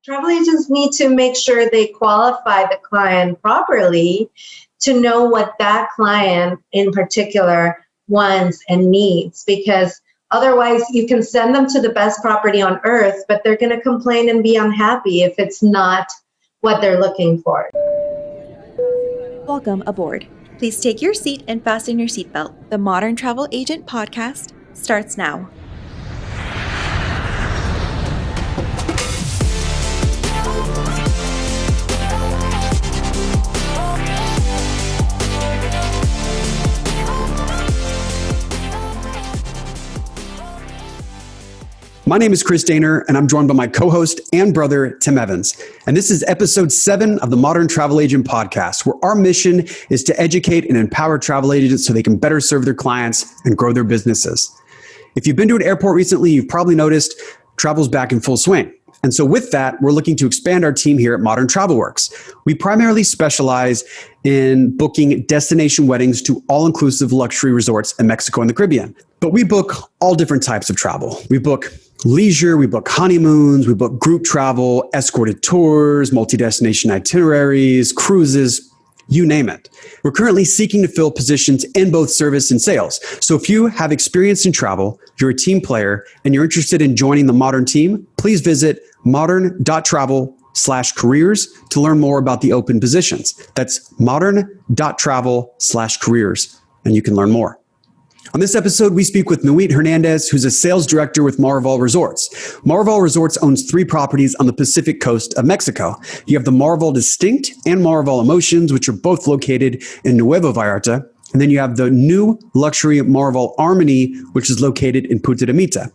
Travel agents need to make sure they qualify the client properly to know what that client in particular wants and needs, because otherwise you can send them to the best property on earth, but they're going to complain and be unhappy if it's not what they're looking for. Welcome aboard. Please take your seat and fasten your seatbelt. The Modern Travel Agent podcast starts now. My name is Chris Daner, and I'm joined by my co-host and brother, Tim Evans. And this is episode 7 of the Modern Travel Agent podcast, where our mission is to educate and empower travel agents so they can better serve their clients and grow their businesses. If you've been to an airport recently, you've probably noticed travel's back in full swing. And so with that, we're looking to expand our team here at Modern Travelworks. We primarily specialize in booking destination weddings to all-inclusive luxury resorts in Mexico and the Caribbean. But we book all different types of travel. We book leisure, we book honeymoons, we book group travel, escorted tours, multi-destination itineraries, cruises, you name it. We're currently seeking to fill positions in both service and sales. So if you have experience in travel, you're a team player, and you're interested in joining the Modern team, please visit modern.travel/careers to learn more about the open positions. That's modern.travel/careers, and you can learn more. On this episode, we speak with Nuit Hernandez, who's a sales director with Marival Resorts. Marival Resorts owns 3 properties on the Pacific coast of Mexico. You have the Marival Distinct and Marival Emotions, which are both located in Nuevo Vallarta. And then you have the new luxury Marival Armony, which is located in Punta de Mita.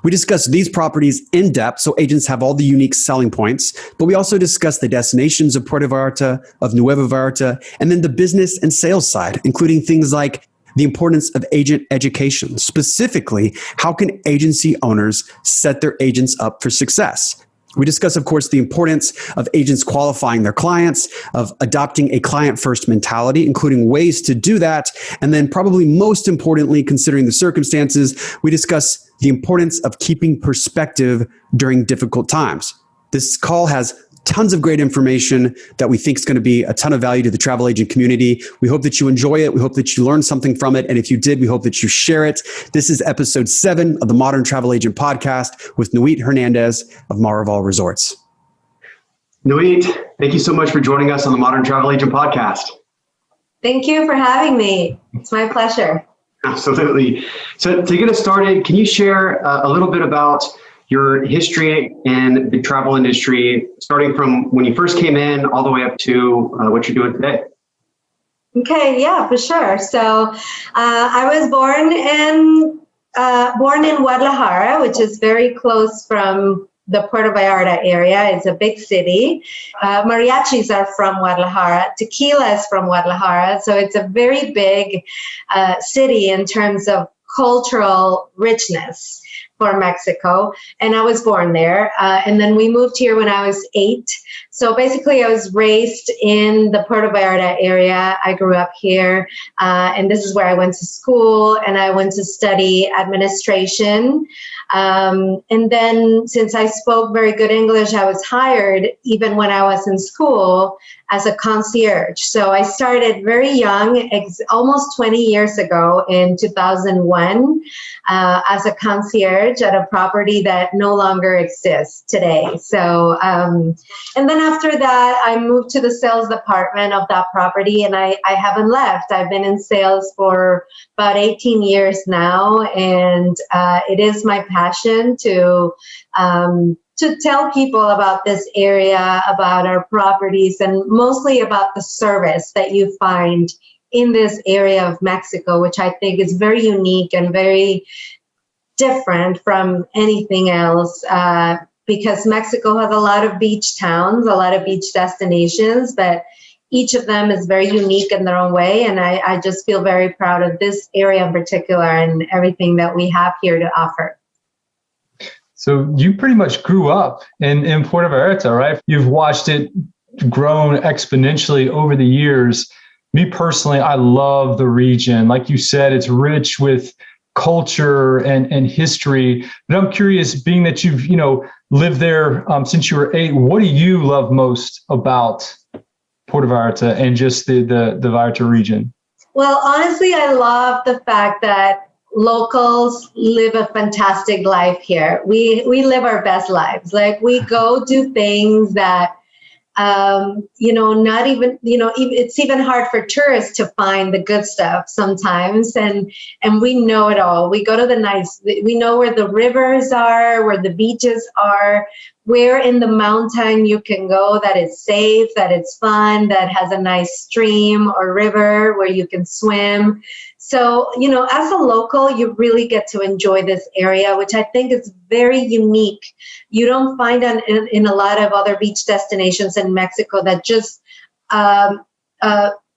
We discuss these properties in depth so agents have all the unique selling points, but we also discuss the destinations of Puerto Vallarta, of Nuevo Vallarta, and then the business and sales side, including things like the importance of agent education. Specifically, how can agency owners set their agents up for success? We discuss, of course, the importance of agents qualifying their clients, of adopting a client-first mentality, including ways to do that. And then probably most importantly, considering the circumstances, we discuss the importance of keeping perspective during difficult times. This call has tons of great information that we think is going to be a ton of value to the travel agent community. We hope that you enjoy it. We hope that you learn something from it. And if you did, we hope that you share it. This is episode 7 of the Modern Travel Agent podcast with Nuit Hernandez of Marival Resorts. Nuit, thank you so much for joining us on the Modern Travel Agent podcast. Thank you for having me. It's my pleasure. Absolutely. So to get us started, can you share a little bit about your history in the travel industry, starting from when you first came in all the way up to what you're doing today? Okay, yeah, for sure. So I was born in Guadalajara, which is very close from the Puerto Vallarta area. It's a big city. Mariachis are from Guadalajara. Tequila is from Guadalajara. So it's a very big city in terms of cultural richness for Mexico, and I was born there. And then we moved here when I was 8. So basically I was raised in the Puerto Vallarta area. I grew up here, and this is where I went to school, and I went to study administration. And then since I spoke very good English, I was hired even when I was in school as a concierge. So I started very young, almost 20 years ago in 2001, as a concierge at a property that no longer exists today. So, and then after that, I moved to the sales department of that property, and I haven't left. I've been in sales for about 18 years now, and it is my passion to tell people about this area, about our properties, and mostly about the service that you find in this area of Mexico, which I think is very unique and very different from anything else, because Mexico has a lot of beach towns, a lot of beach destinations, but each of them is very unique in their own way. And I just feel very proud of this area in particular and everything that we have here to offer. So you pretty much grew up in Puerto Vallarta, right? You've watched it grown exponentially over the years. Me personally, I love the region. Like you said, it's rich with culture and history. But I'm curious, being that you've, lived there since you were 8, what do you love most about Puerto Vallarta and just the Vallarta region? Well, honestly, I love the fact that locals live a fantastic life here. We live our best lives. Like, we go do things that, not even, it's even hard for tourists to find the good stuff sometimes. And we know it all. We go to we know where the rivers are, where the beaches are, where in the mountain you can go that is safe, that it's fun, that has a nice stream or river where you can swim. So, as a local, you really get to enjoy this area, which I think is very unique. You don't find in a lot of other beach destinations in Mexico that just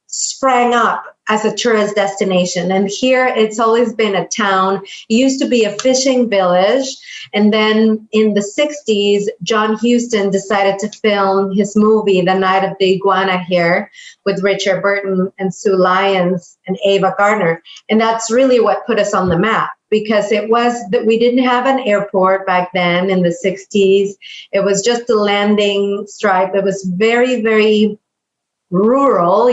sprang up as a tourist destination. And here, it's always been a town. It used to be a fishing village. And then in the 60s, John Huston decided to film his movie, The Night of the Iguana, here with Richard Burton and Sue Lyons and Ava Gardner. And that's really what put us on the map, because it was that we didn't have an airport back then in the 60s. It was just a landing stripe. It was very, very rural,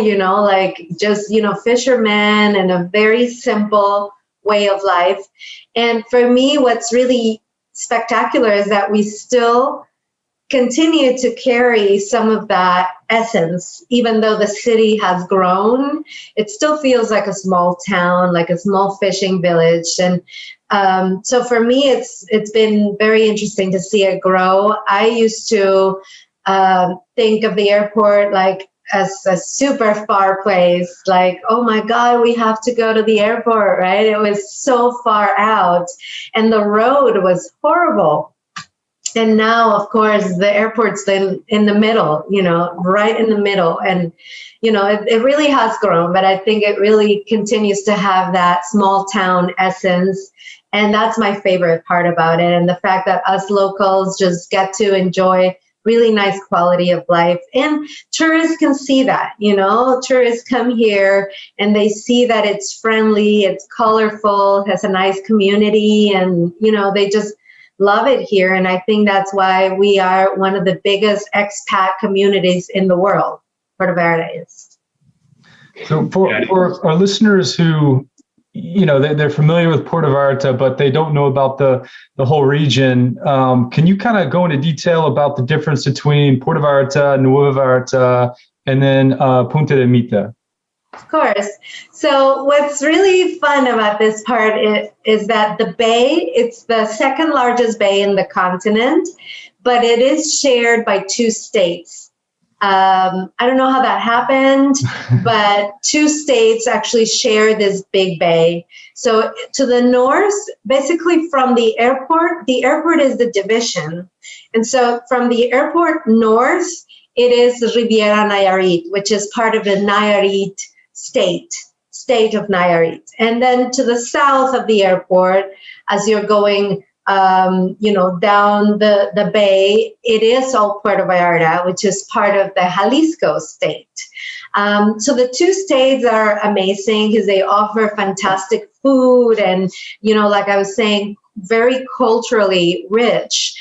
fishermen and a very simple way of life. And for me, what's really spectacular is that we still continue to carry some of that essence. Even though the city has grown, it still feels like a small town, like a small fishing village. And so for me, it's been very interesting to see it grow. I used to think of the airport like as a super far place, like, oh my God, we have to go to the airport, right? It was so far out and the road was horrible. And now, of course, the airport's in the middle, right in the middle. And, it really has grown, but I think it really continues to have that small town essence. And that's my favorite part about it. And the fact that us locals just get to enjoy really nice quality of life. And tourists can see that, tourists come here and they see that it's friendly, it's colorful, has a nice community, and, they just love it here. And I think that's why we are one of the biggest expat communities in the world. Puerto Vallarta is. So for our listeners who, they're familiar with Puerto Vallarta, but they don't know about the whole region, can you kind of go into detail about the difference between Puerto Vallarta, Nuevo Vallarta, and then Punta de Mita? Of course. So what's really fun about this part is that the bay, it's the second largest bay in the continent, but it is shared by 2 states. I don't know how that happened, but 2 states actually share this big bay. So to the north, basically from the airport is the division. And so from the airport north, it is Riviera Nayarit, which is part of the Nayarit state of Nayarit. And then to the south of the airport, as you're going down the bay, it is all Puerto Vallarta, which is part of the Jalisco state. So the 2 states are amazing because they offer fantastic food and, like I was saying, very culturally rich.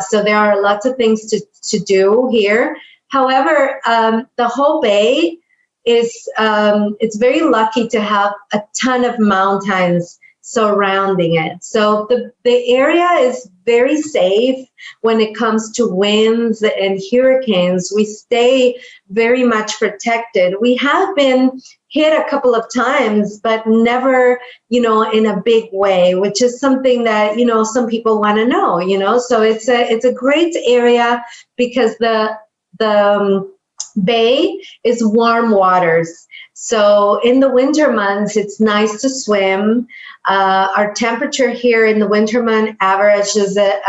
So there are lots of things to do here. However, the whole bay is, it's very lucky to have a ton of mountains surrounding it. So the area is very safe when it comes to winds and hurricanes. We stay very much protected. We have been hit a couple of times, but never, in a big way, which is something that, some people want to know, so it's a great area because the bay is warm waters. So in the winter months, it's nice to swim. Our temperature here in the winter month averages at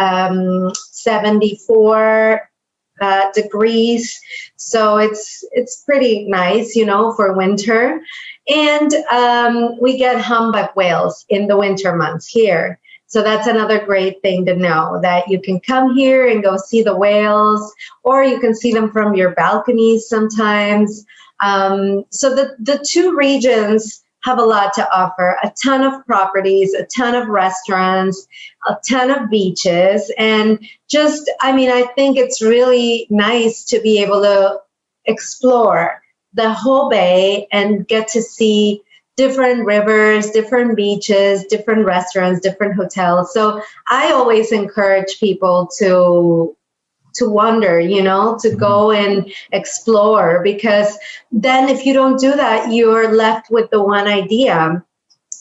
74 degrees. So it's pretty nice, for winter. And we get humpback whales in the winter months here. So that's another great thing to know, that you can come here and go see the whales, or you can see them from your balconies sometimes. So the 2 regions have a lot to offer, a ton of properties, a ton of restaurants, a ton of beaches. And just, I think it's really nice to be able to explore the whole bay and get to see different rivers, different beaches, different restaurants, different hotels. So I always encourage people to wander, to go and explore, because then if you don't do that, you're left with the one idea.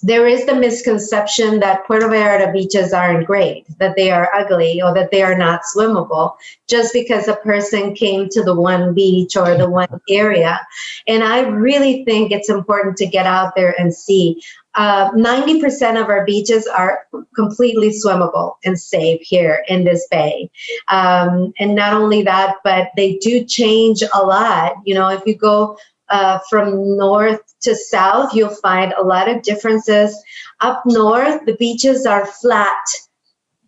There is the misconception that Puerto Vallarta beaches aren't great, that they are ugly, or that they are not swimmable, just because a person came to the one beach or the one area. And I really think it's important to get out there and see. 90% of our beaches are completely swimmable and safe here in this bay. And not only that, but they do change a lot. If you go from north to south, you'll find a lot of differences. Up north, the beaches are flat.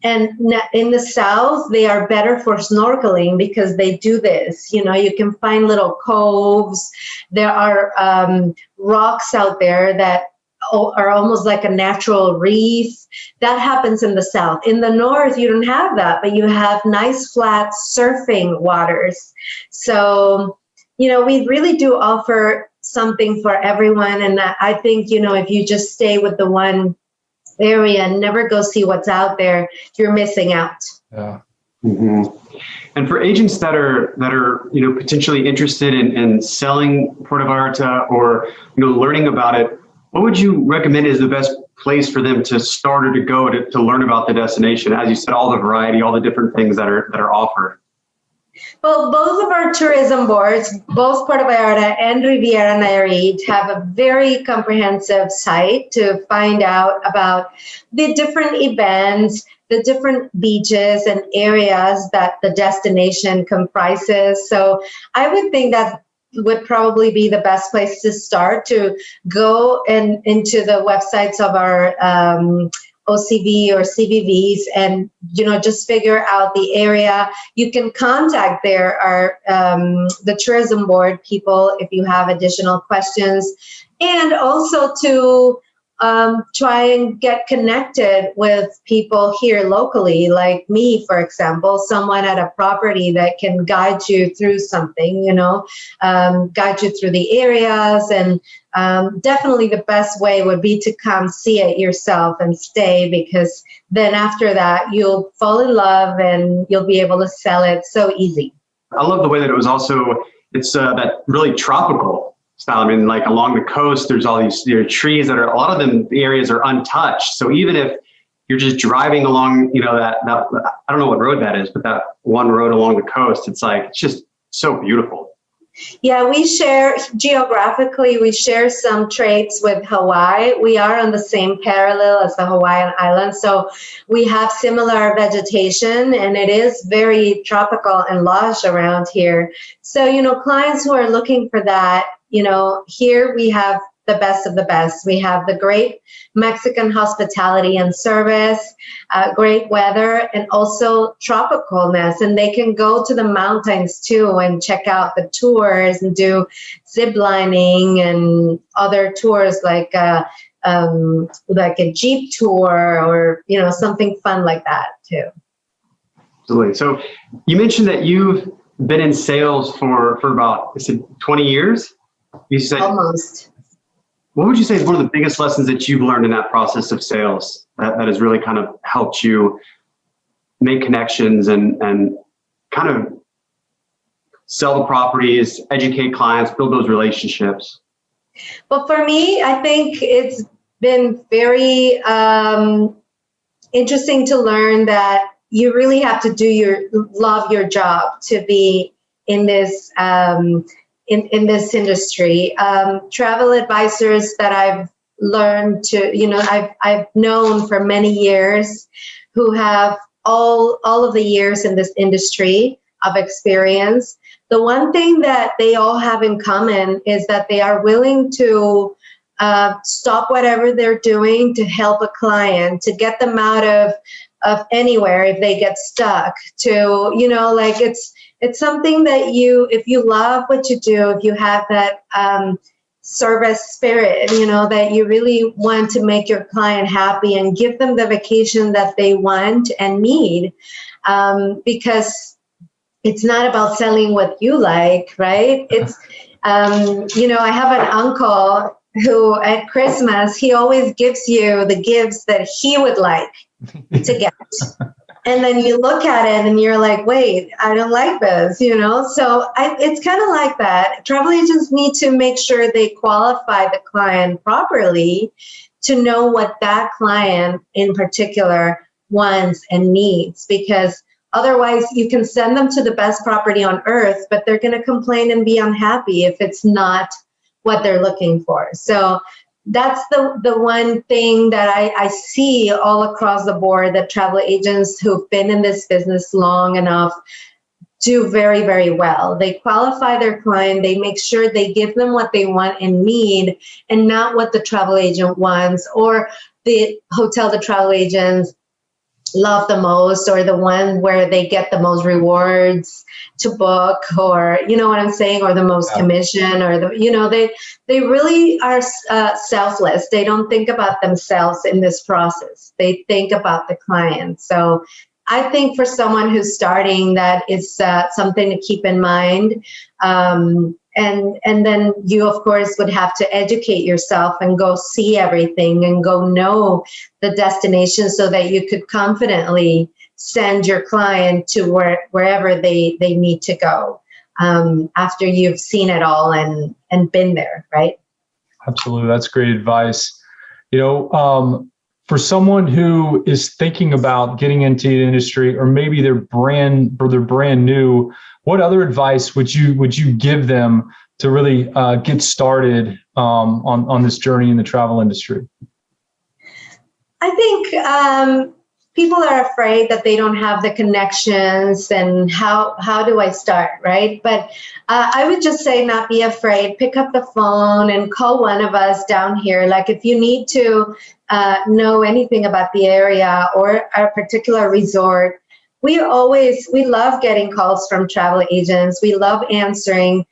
And in the south, they are better for snorkeling because they do this. You can find little coves. There are rocks out there that are almost like a natural reef. That happens in the south. In the north, you don't have that, but you have nice flat surfing waters. So, we really do offer something for everyone. And I think, if you just stay with the one area and never go see what's out there, you're missing out. Yeah. Mm-hmm. And for agents that are potentially interested in selling Puerto Vallarta or learning about it, what would you recommend is the best place for them to start or to go to learn about the destination? As you said, all the variety, all the different things that are offered. Well, both of our tourism boards, both Puerto Vallarta and Riviera Nayarit, have a very comprehensive site to find out about the different events, the different beaches and areas that the destination comprises. So I would think that would probably be the best place to start, to go into the websites of our OCV or CVVs and, just figure out the area. You can contact the tourism board people if you have additional questions, and also to try and get connected with people here locally, like me, for example, someone at a property that can guide you through something, guide you through the areas. And definitely the best way would be to come see it yourself and stay, because then after that, you'll fall in love and you'll be able to sell it so easy. I love the way that it's that really tropical style. Like along the coast, there's all these trees that are, a lot of them, the areas are untouched. So even if you're just driving along, that I don't know what road that is, but that one road along the coast, it's just so beautiful. Yeah, we share some traits with Hawaii. We are on the same parallel as the Hawaiian Islands. So we have similar vegetation, and it is very tropical and lush around here. So, clients who are looking for that, here we have the best of the best. We have the great Mexican hospitality and service, great weather, and also tropicalness. And they can go to the mountains too and check out the tours and do zip lining and other tours like a Jeep tour or, something fun like that too. Absolutely. So you mentioned that you've been in sales for about, 20 years? You said almost. What would you say is one of the biggest lessons that you've learned in that process of sales that has really kind of helped you make connections and kind of sell the properties, educate clients, build those relationships? Well, for me, I think it's been very interesting to learn that you really have to love your job to be in this in this industry. Travel advisors that I've learned to, I've known for many years, who have all of the years in this industry of experience. The one thing that they all have in common is that they are willing to stop whatever they're doing to help a client, to get them out of anywhere if they get stuck, to, it's something that if you love what you do, if you have that service spirit, that you really want to make your client happy and give them the vacation that they want and need. Because it's not about selling what you like, right? It's, I have an uncle who at Christmas, he always gives you the gifts that he would like to get. And then you look at it and you're like, wait, I don't like this, So it's kind of like that. Travel agents need to make sure they qualify the client properly to know what that client in particular wants and needs, because otherwise you can send them to the best property on earth, but they're going to complain and be unhappy if it's not what they're looking for. So that's the one thing that I see all across the board, that travel agents who've been in this business long enough do very, very well. They qualify their client. They make sure they give them what they want and need, and not what the travel agent wants, or the hotel the travel agents love the most, or the one where they get the most rewards to book, or what I'm saying, or the most commission, or they really are selfless. They don't think about themselves in this process. They think about the client. So I think for someone who's starting, that is something to keep in mind. And then you, of course, would have to educate yourself and go see everything and go know the destination, so that you could confidently send your client to wherever they need to go after you've seen it all and been there, right? Absolutely. That's great advice. For someone who is thinking about getting into the industry, or maybe they're brand new, what other advice would you give them to really get started on this journey in the travel industry? I think people are afraid that they don't have the connections, and how do I start, right? But I would just say, not be afraid. Pick up the phone and call one of us down here. Like, if you need to know anything about the area or a particular resort, we love getting calls from travel agents. We love answering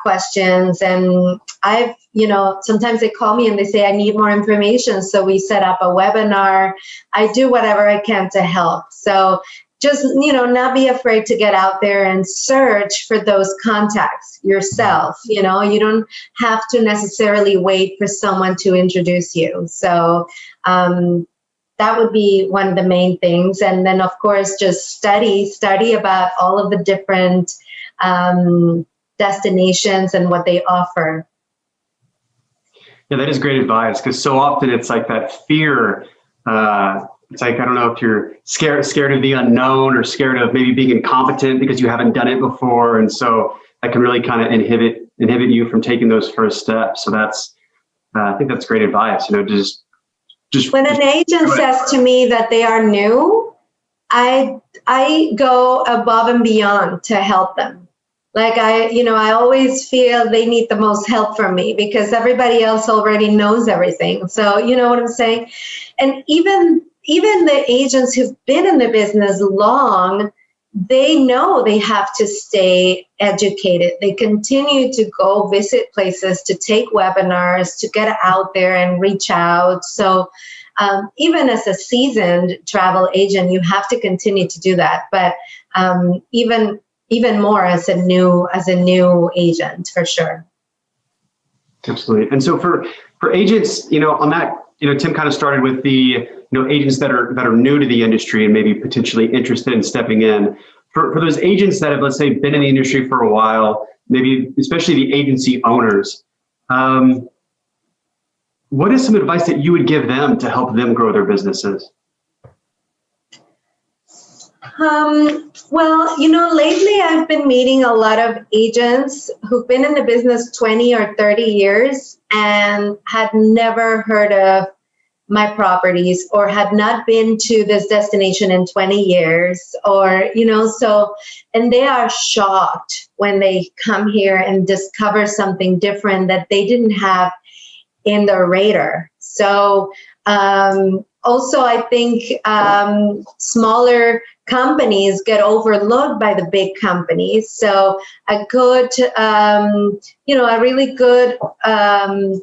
questions. And sometimes they call me and they say, I need more information. So we set up a webinar. I do whatever I can to help. So just, not be afraid to get out there and search for those contacts yourself. You don't have to necessarily wait for someone to introduce you. So that would be one of the main things. And then, of course, just study about all of the different destinations and what they offer. Yeah, that is great advice, because so often it's like that fear. It's like, I don't know if you're scared of the unknown, or scared of maybe being incompetent because you haven't done it before. And so that can really kind of inhibit you from taking those first steps. So I think that's great advice. Just when an agent says to me that they are new, I go above and beyond to help them. Like I always feel they need the most help from me, because everybody else already knows everything. So you know what I'm saying? And even the agents who've been in the business long, they know they have to stay educated. They continue to go visit places, to take webinars, to get out there and reach out. So even as a seasoned travel agent, you have to continue to do that. But even more as a new agent, for sure. Absolutely. And so for agents, on that, Tim kind of started with the, agents that are new to the industry and maybe potentially interested in stepping in. For those agents that have, let's say, been in the industry for a while, maybe especially the agency owners, what is some advice that you would give them to help them grow their businesses? Well, lately I've been meeting a lot of agents who've been in the business 20 or 30 years and had never heard of my properties, or had not been to this destination in 20 years, or, and they are shocked when they come here and discover something different that they didn't have in their radar. So, also, I think smaller companies get overlooked by the big companies. So a good, a really good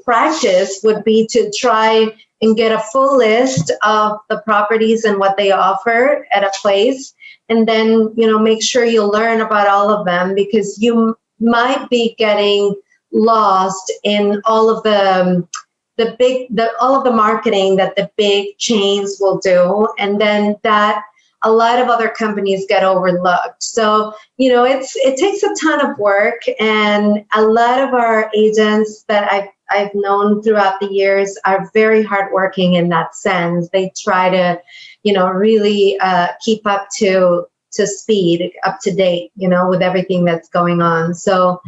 practice would be to try and get a full list of the properties and what they offer at a place. And then, make sure you learn about all of them, because you might be getting lost in all of all of the marketing that the big chains will do. And then that a lot of other companies get overlooked. So, it takes a ton of work, and a lot of our agents that I've known throughout the years are very hardworking in that sense. They try to, really keep up to speed, up to date, with everything that's going on. So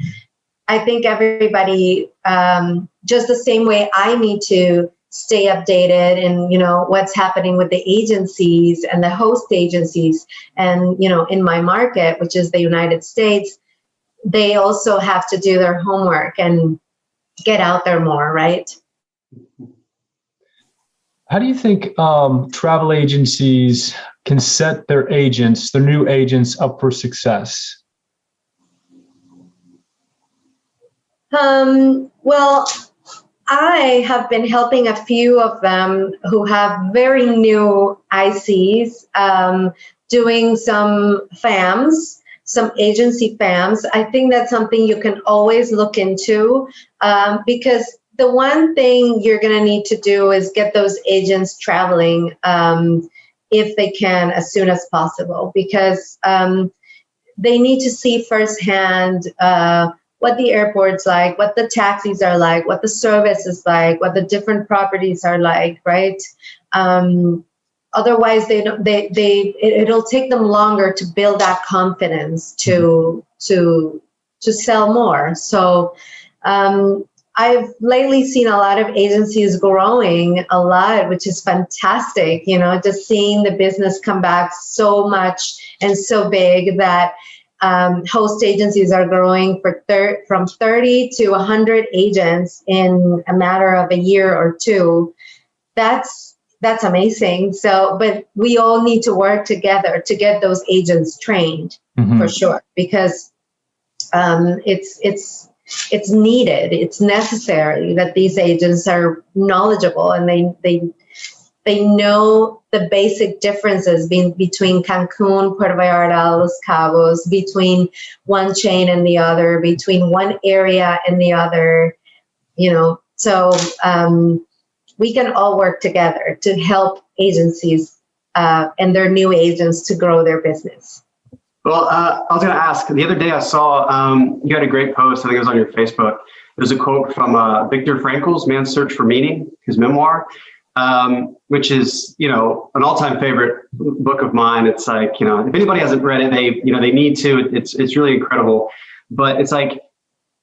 I think everybody, just the same way I need to stay updated and, what's happening with the agencies and the host agencies and, in my market, which is the United States, they also have to do their homework and get out there more, right? How do you think travel agencies can set their new agents up for success? Well, I have been helping a few of them who have very new ICs, doing some FAMs, some agency FAMs. I think that's something you can always look into, because the one thing you're going to need to do is get those agents traveling, if they can, as soon as possible, because they need to see firsthand what the airport's like, what the taxis are like, what the service is like, what the different properties are like, right? Otherwise, it'll take them longer to build that confidence to sell more. So I've lately seen a lot of agencies growing a lot, which is fantastic. Just seeing the business come back so much and so big that host agencies are growing from 30 to 100 agents in a matter of a year or two. That's amazing. So, but we all need to work together to get those agents trained, for sure, because it's needed. It's necessary that these agents are knowledgeable and they know the basic differences between Cancun, Puerto Vallarta, Los Cabos, between one chain and the other, between one area and the other, So we can all work together to help agencies and their new agents to grow their business. Well, I was going to ask, the other day I saw you had a great post, I think it was on your Facebook. There's a quote from Viktor Frankl's Man's Search for Meaning, his memoir, which is, an all-time favorite book of mine. It's like, if anybody hasn't read it, they need to. It's really incredible. But it's like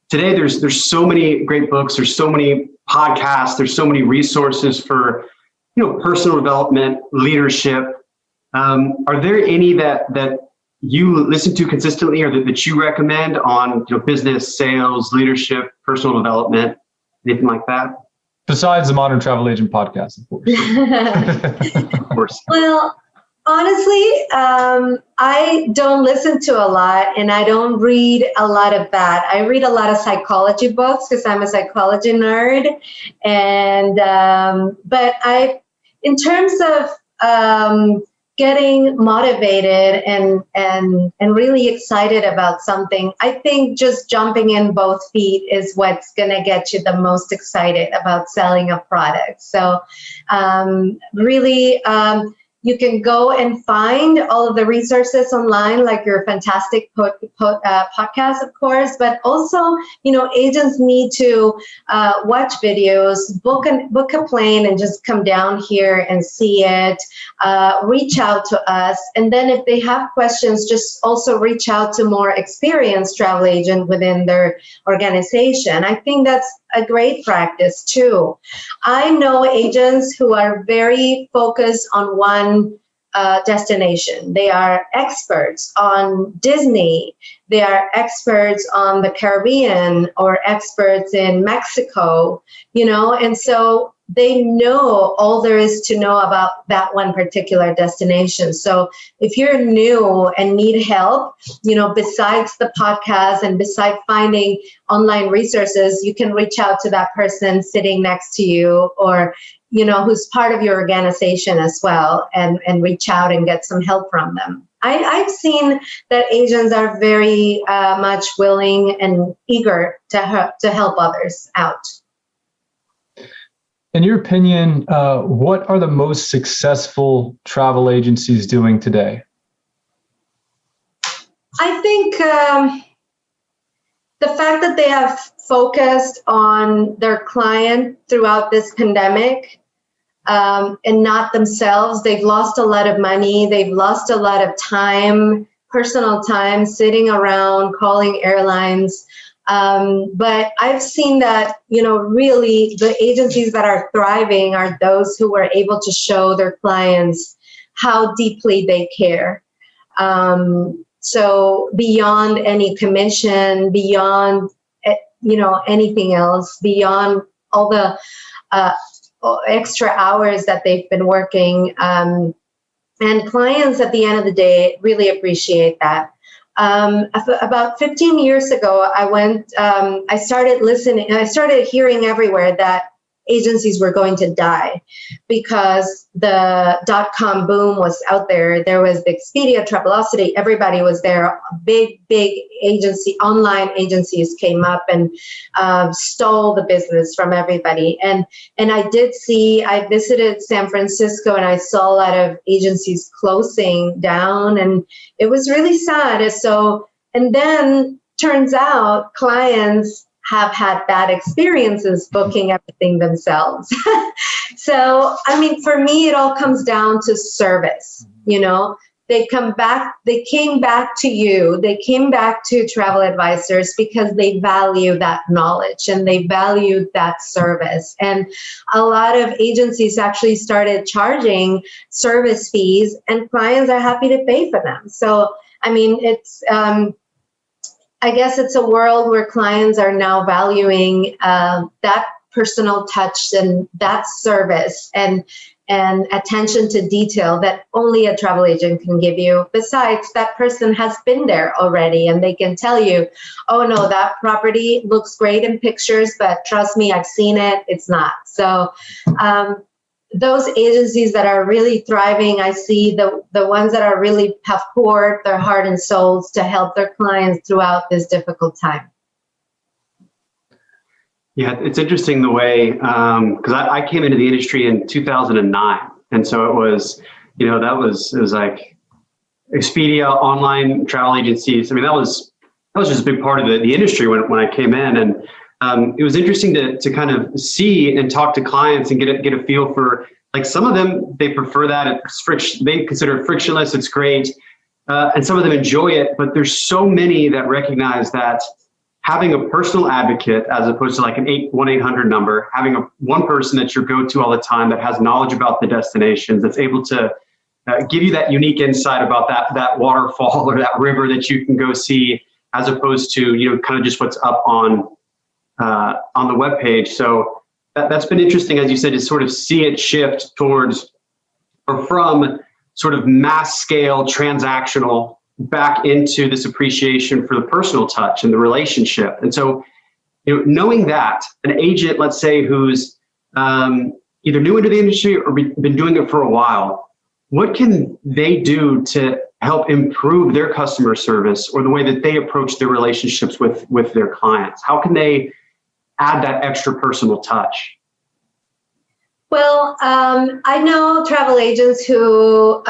today there's so many great books, there's so many podcasts, there's so many resources for, personal development, leadership. Are there any that you listen to consistently or that you recommend on business, sales, leadership, personal development, anything like that? Besides the Modern Travel Agent podcast, of course. Of course. Well, honestly, I don't listen to a lot and I don't read a lot of that. I read a lot of psychology books because I'm a psychology nerd. And, but in terms of getting motivated and really excited about something, I think just jumping in both feet is what's going to get you the most excited about selling a product. So really, you can go and find all of the resources online, like your fantastic podcast, of course, but also, agents need to watch videos, book a plane and just come down here and see it, reach out to us. And then if they have questions, just also reach out to more experienced travel agent within their organization. I think that's a great practice too. I know agents who are very focused on one destination. They are experts on Disney. They are experts on the Caribbean or experts in Mexico, and so they know all there is to know about that one particular destination. So if you're new and need help, besides the podcast and besides finding online resources, you can reach out to that person sitting next to you, or who's part of your organization as well, and reach out and get some help from them. I've seen that agents are very much willing and eager to help others out. In your opinion, what are the most successful travel agencies doing today? I think the fact that they have focused on their client throughout this pandemic, and not themselves. They've lost a lot of money. They've lost a lot of time, personal time, sitting around calling airlines. But I've seen that, really the agencies that are thriving are those who were able to show their clients how deeply they care. So beyond any commission, beyond, anything else, beyond all the extra hours that they've been working, and clients at the end of the day really appreciate that. About 15 years ago, I started hearing everywhere that agencies were going to die because the .com boom was out there. There was the Expedia, Travelocity, everybody was there. Big online agencies came up and stole the business from everybody. And I visited San Francisco and I saw a lot of agencies closing down, and it was really sad. And then turns out clients have had bad experiences booking everything themselves. So, for me, it all comes down to service. They came back to you. They came back to travel advisors because they value that knowledge and they value that service. And a lot of agencies actually started charging service fees, and clients are happy to pay for them. So, it's, I guess it's a world where clients are now valuing that personal touch and that service and attention to detail that only a travel agent can give you. Besides, that person has been there already and they can tell you, oh no, that property looks great in pictures, but trust me, I've seen it, it's not. So those agencies that are really thriving, I see the ones that are really have poured their heart and souls to help their clients throughout this difficult time. Yeah, it's interesting the way, because I came into the industry in 2009. And so it was like Expedia, online travel agencies. That was just a big part of the industry when I came in. And it was interesting to kind of see and talk to clients and get a feel for, like, some of them, they prefer that. They consider it frictionless. It's great. And some of them enjoy it, but there's so many that recognize that having a personal advocate, as opposed to like an 1-800 number, having one person that's your go-to all the time, that has knowledge about the destinations, that's able to give you that unique insight about that waterfall or that river that you can go see, as opposed to, kind of just what's up on the webpage. So that's been interesting, as you said, to sort of see it shift towards, or from sort of mass scale transactional back into this appreciation for the personal touch and the relationship. And so, knowing that an agent, let's say, who's either new into the industry or been doing it for a while, what can they do to help improve their customer service or the way that they approach their relationships with their clients? How can they add that extra personal touch? Well, I know travel agents who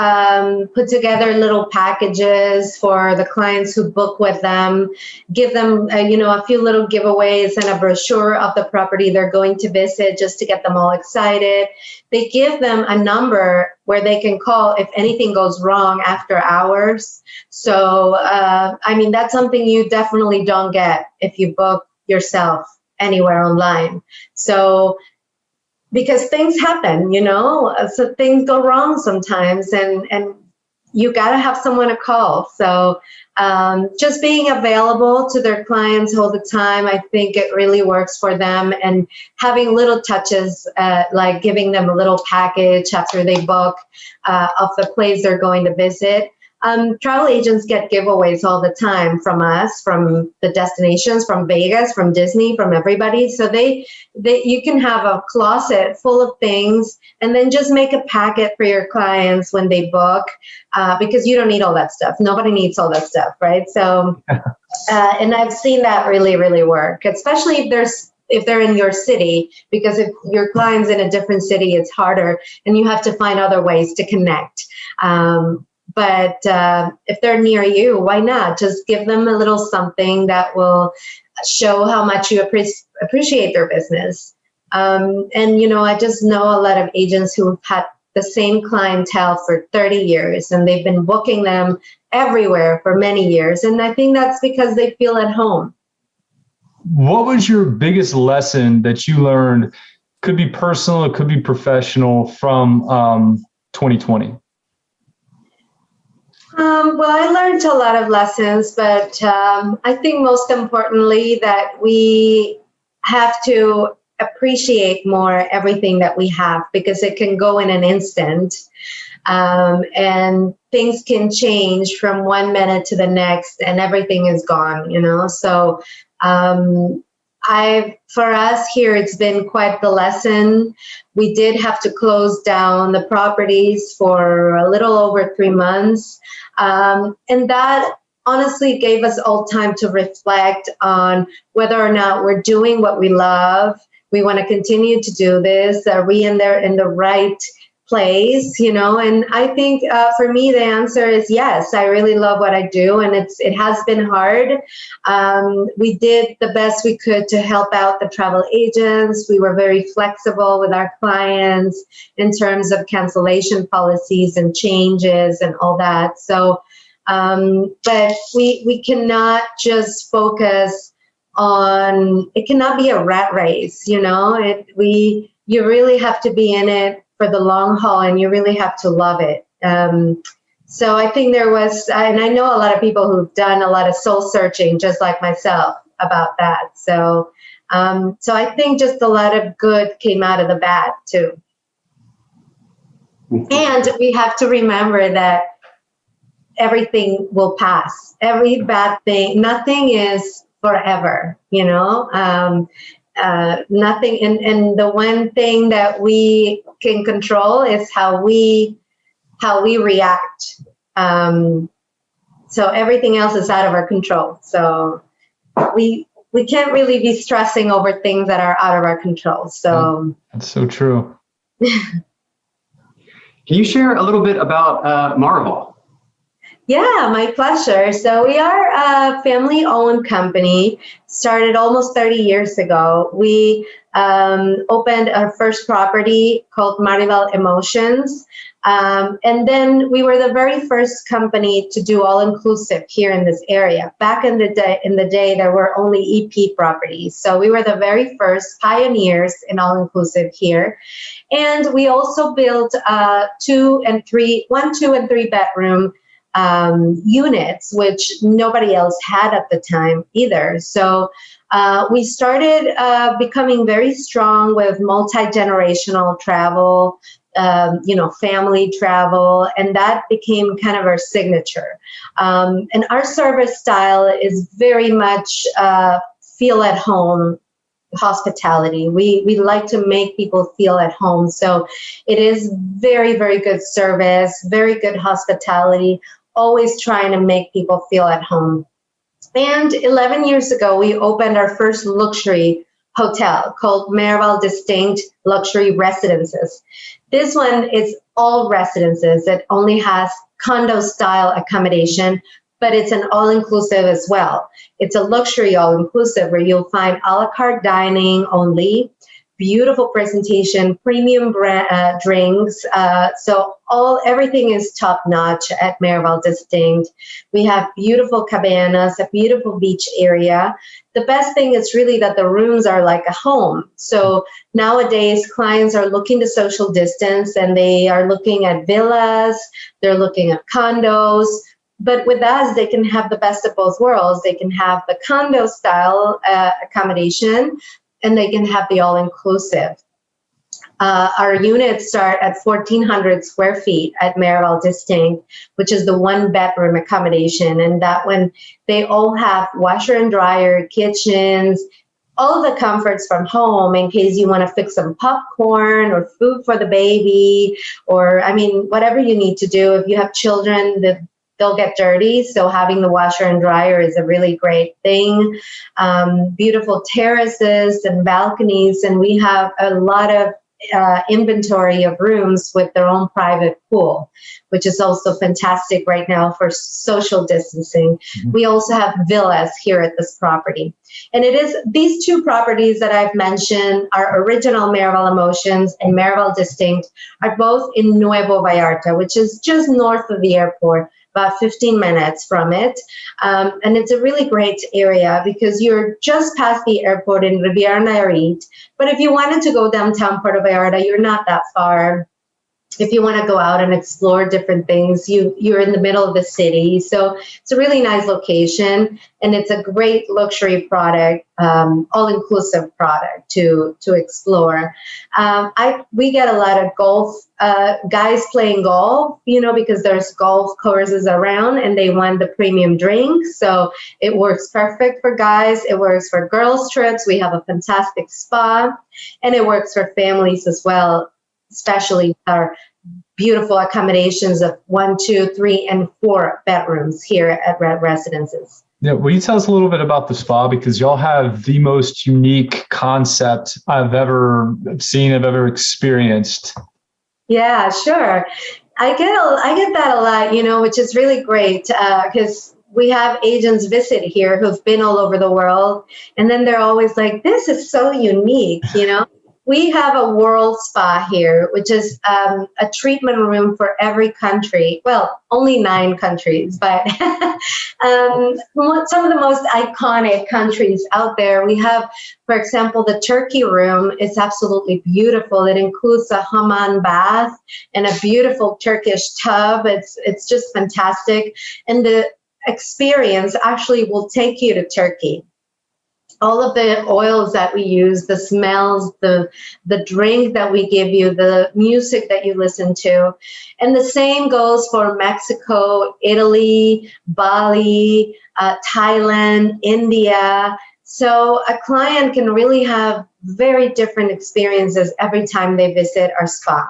put together little packages for the clients who book with them, give them, a few little giveaways and a brochure of the property they're going to visit just to get them all excited. They give them a number where they can call if anything goes wrong after hours. So, that's something you definitely don't get if you book yourself anywhere online. So, because things happen, so things go wrong sometimes, and you got to have someone to call. So just being available to their clients all the time, I think it really works for them. And having little touches, like giving them a little package after they book of the place they're going to visit. Travel agents get giveaways all the time from us, from the destinations, from Vegas, from Disney, from everybody. So you can have a closet full of things and then just make a packet for your clients when they book, because you don't need all that stuff. Nobody needs all that stuff, right? So, and I've seen that really, really work, especially if they're in your city, because if your client's in a different city, it's harder and you have to find other ways to connect. But if they're near you, why not? Just give them a little something that will show how much you appreciate their business. And, I just know a lot of agents who have had the same clientele for 30 years, and they've been booking them everywhere for many years. And I think that's because they feel at home. What was your biggest lesson that you learned? Could be personal, it could be professional, from 2020? Well, I learned a lot of lessons, but I think most importantly that we have to appreciate more everything that we have, because it can go in an instant, and things can change from 1 minute to the next and everything is gone, So for us here, it's been quite the lesson. We did have to close down the properties for a little over 3 months. And that honestly gave us all time to reflect on whether or not we're doing what we love. We want to continue to do this. Are we in the right place, And I think for me, the answer is yes. I really love what I do, and it has been hard. We did the best we could to help out the travel agents. We were very flexible with our clients in terms of cancellation policies and changes and all that. So, but we cannot just focus on, it cannot be a rat race, you really have to be in it for the long haul, and you really have to love it. So I think there was, and I know a lot of people who've done a lot of soul searching, just like myself, about that. So, so I think just a lot of good came out of the bad too. And we have to remember that everything will pass. Every bad thing, nothing is forever, nothing. And the one thing that we can control is how we react. So everything else is out of our control. So we can't really be stressing over things that are out of our control. So that's so true. Can you share a little bit about Marival? Yeah, my pleasure. So we are a family-owned company, started almost 30 years ago. We opened our first property called Marival Emotions. And then we were the very first company to do all-inclusive here in this area. Back in the day, there were only EP properties. So we were the very first pioneers in all-inclusive here. And we also built 2 and 3 bedroom units, which nobody else had at the time either. So we started becoming very strong with multi-generational travel, family travel, and that became kind of our signature. And our service style is very much feel at home hospitality. We like to make people feel at home. So it is very, very good service, very good hospitality, always trying to make people feel at home. And 11 years ago, we opened our first luxury hotel called Marival Distinct Luxury Residences. This one is all residences. It only has condo style accommodation, but it's an all-inclusive as well. It's a luxury all-inclusive where you'll find a la carte dining only, beautiful presentation, premium drinks. So everything is top notch at Marival Distinct. We have beautiful cabanas, a beautiful beach area. The best thing is really that the rooms are like a home. So nowadays clients are looking to social distance, and they are looking at villas, they're looking at condos. But with us, they can have the best of both worlds. They can have the condo style accommodation, and they can have the all-inclusive. Our units start at 1,400 square feet at Marival Distinct, which is the one-bedroom accommodation. And that one, they all have washer and dryer, kitchens, all the comforts from home in case you want to fix some popcorn or food for the baby, or, I mean, whatever you need to do. If you have children, they'll get dirty, so having the washer and dryer is a really great thing. Beautiful terraces and balconies, and we have a lot of inventory of rooms with their own private pool, which is also fantastic right now for social distancing. Mm-hmm. We also have villas here at this property. And it is these two properties that I've mentioned, our original Marival Emotions and Marival Distinct, are both in Nuevo Vallarta, which is just north of the airport, about 15 minutes from it. And it's a really great area because you're just past the airport in Riviera Nayarit. But if you wanted to go downtown Puerto Vallarta, you're not that far. If you want to go out and explore different things, you're in the middle of the city. So it's a really nice location, and it's a great luxury product, all-inclusive product to explore. We get a lot of golf, guys playing golf, because there's golf courses around and they want the premium drinks. So it works perfect for guys. It works for girls trips. We have a fantastic spa, and it works for families as well, especially our beautiful accommodations of 1, 2, 3, and 4 bedrooms here at Red Residences. Yeah, will you tell us a little bit about the spa? Because y'all have the most unique concept I've ever seen, I've ever experienced. Yeah, sure. I get that a lot, which is really great because we have agents visit here who've been all over the world, and then they're always like, this is so unique, We have a world spa here, which is a treatment room for every country. Well, only 9 countries, but some of the most iconic countries out there. We have, for example, the Turkey room is absolutely beautiful. It includes a hammam bath and a beautiful Turkish tub. It's just fantastic. And the experience actually will take you to Turkey. All of the oils that we use, the smells, the drink that we give you, the music that you listen to. And the same goes for Mexico, Italy, Bali, Thailand, India. So a client can really have very different experiences every time they visit our spa.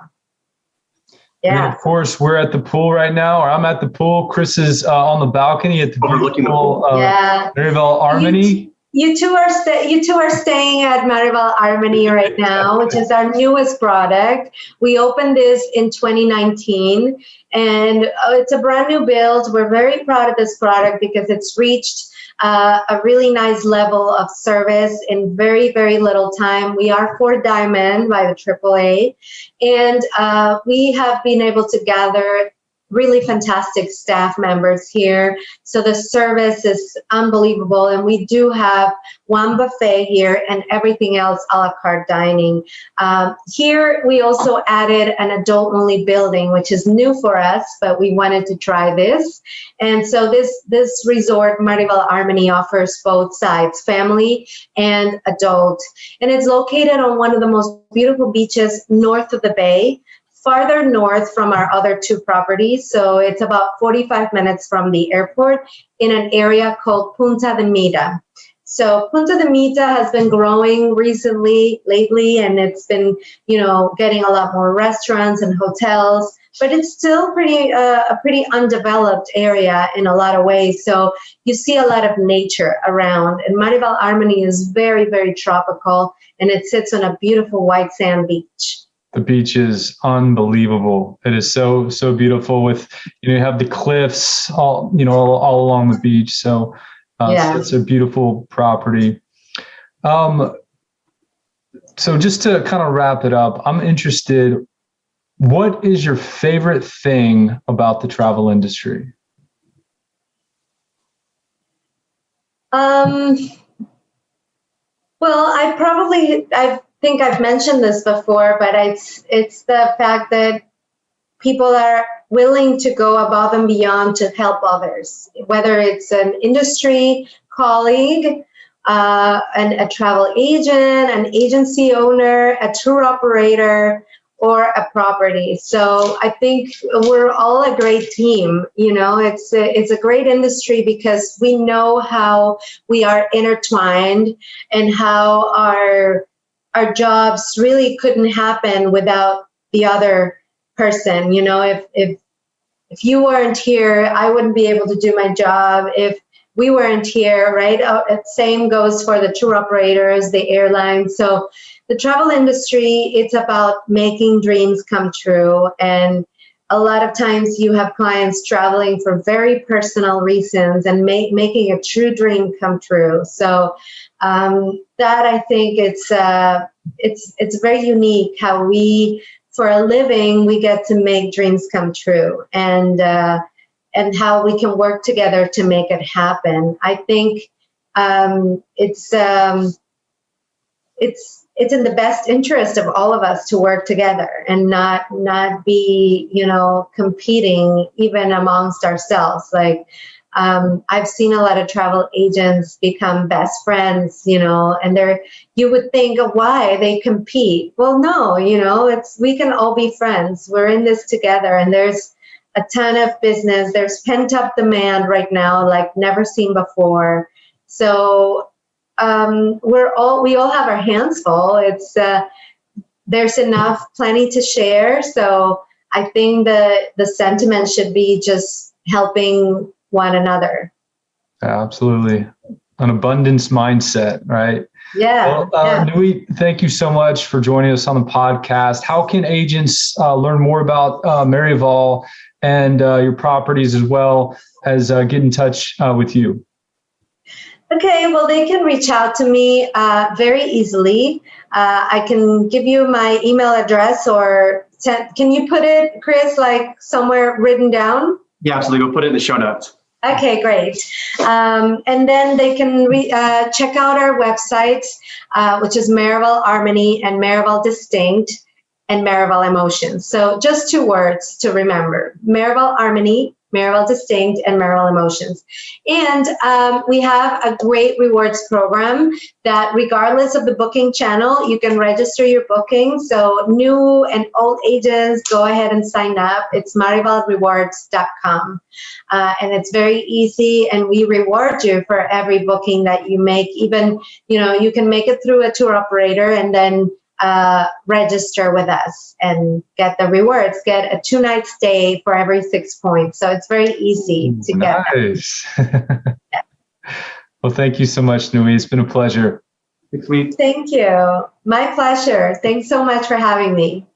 Yeah. And of course, we're at the pool right now, or I'm at the pool. Chris is on the balcony at the beautiful Marival Armony. You two are staying at Marival Armony right now, which is our newest product. We opened this in 2019, and it's a brand new build. We're very proud of this product because it's reached a really nice level of service in very, very little time. We are 4 Diamond by the AAA, and we have been able to gather really fantastic staff members here. So the service is unbelievable. And we do have one buffet here and everything else a la carte dining. Here, we also added an adult-only building, which is new for us, but we wanted to try this. And so this resort, Marival Armony, offers both sides, family and adult. And it's located on one of the most beautiful beaches north of the bay, farther north from our other 2 properties. So it's about 45 minutes from the airport in an area called Punta de Mita. So Punta de Mita has been growing lately, and it's been, getting a lot more restaurants and hotels, but it's still a pretty undeveloped area in a lot of ways. So you see a lot of nature around, and Marival Armony is very, very tropical, and it sits on a beautiful white sand beach. The beach is unbelievable. It is so, so beautiful with, you have the cliffs all along the beach. So, so it's a beautiful property. So just to kind of wrap it up, I'm interested, what is your favorite thing about the travel industry? Well, I think I've mentioned this before, but it's the fact that people are willing to go above and beyond to help others, whether it's an industry colleague, a travel agent, an agency owner, a tour operator, or a property. So I think we're all a great team. You know, it's a great industry because we know how we are intertwined and how our jobs really couldn't happen without the other person. You know, if you weren't here, I wouldn't be able to do my job. If we weren't here, right? Same goes for the tour operators, the airlines. So the travel industry, it's about making dreams come true. And a lot of times you have clients traveling for very personal reasons and making a true dream come true. So that I think it's very unique how we, for a living, we get to make dreams come true, and how we can work together to make it happen. I think it's in the best interest of all of us to work together and not be, you know, competing even amongst ourselves. Like I've seen a lot of travel agents become best friends, you know, and you would think, why they compete? Well, no, you know, we can all be friends. We're in this together, and there's a ton of business. There's pent up demand right now, like never seen before. So we all have our hands full. There's plenty to share. So I think the sentiment should be just helping one another. Absolutely. An abundance mindset, right? Yeah. Well, Nuit, thank you so much for joining us on the podcast. How can agents learn more about Marival and your properties, as well as get in touch with you? Okay, well, they can reach out to me very easily. I can give you my email address, or can you put it, Chris, like somewhere written down? Yeah, absolutely. We'll put it in the show notes. Okay, great. And then they can check out our websites, which is Marival Armony and Marival Distinct and Marival Emotions. So just 2 words to remember: Marival Armony, Marival Distinct, and Marival Emotions. And we have a great rewards program that, regardless of the booking channel, you can register your booking. So new and old agents, go ahead and sign up. It's marivalrewards.com. And it's very easy, and we reward you for every booking that you make. Even, you know, you can make it through a tour operator and then register with us and get the rewards, get a 2-night stay for every 6 points. So it's very easy to get. Nice. Yeah. Well, thank you so much, Nuit. It's been a pleasure. Thanks, Nuit. Thank you. My pleasure. Thanks so much for having me.